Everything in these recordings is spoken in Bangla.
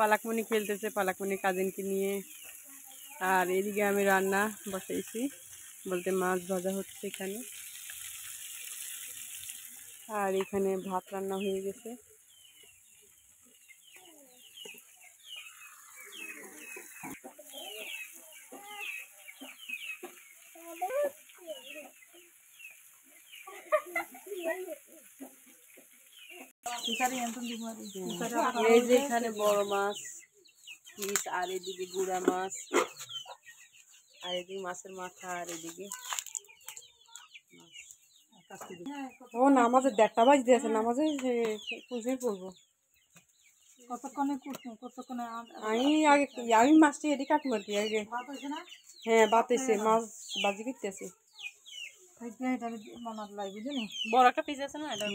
পালাকমণি খেলতেছে পালাকমণি কাজিনকে নিয়ে। আর এদিকে আমি রান্না বসাইছি, বলতে মাছ ভাজা হচ্ছে এখানে। আর এখানে ভাত রান্না হয়ে গেছে। এই যে এখানে বড় মাছ পিস, আর এদিকে গুড়া মাছ, আর এদিকে মাছের মাথা, আর এদিকে ও নামাজের 1:30 বাজতে আছে, নামাজে পুজোই করবো। আমি মাছটি এটি কাটবো আর কি আগে। হ্যাঁ বাতাইছে, মাছ বাজি করতেছে। বড় একটা পিস আছে না, এটা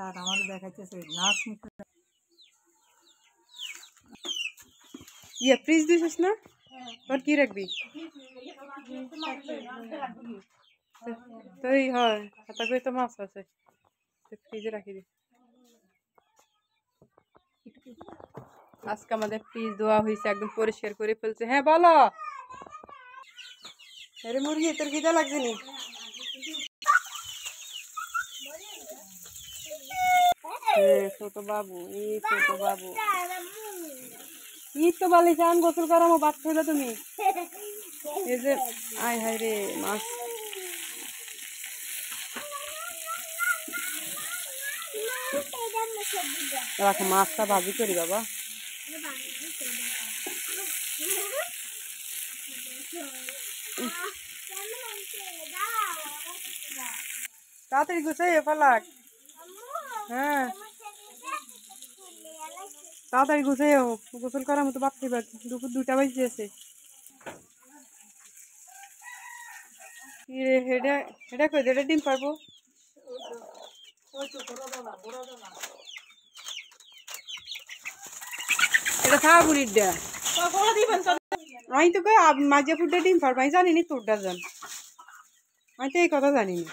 আর আমার দেখাইতেছে ইয়ে ফ্রিজ দিছিস না, তোর কি রাখবি? তাই হয়, হাতা করে তো মাছ আছে, ফ্রিজে রাখি দি। আজকে আমাদের ফ্রিজ ধোয়া হয়েছে, একদম পরিষ্কার করে ফেলছে। হ্যাঁ বলো। আরে মুরগি তোর খিদা লাগছে নি? হ্যাঁ ছোট বাবু, এই ছোট বাবু ঈদ তো বালি চান গোসল করামো, বাদ খেলে তুমি। এই যে আয় হায় রে মাছ, রাখো মাছটা ভাজি করি বাবা। তাড়াতাড়ি গুছাই পালাক। হ্যাঁ তাড়াতাড়ি গুছাই, গোসল করার মতো ভাত খাইবা, দুপুর 2টা বাজে। এটা কই এটা ডিম পারবো, এটা খাওয়া বুড়ির ডা। আমি তো মাঝে ফুটে ডিম পারবো, আমি জানি নি তোরটা জান, আমি তো এই কথা জানি না।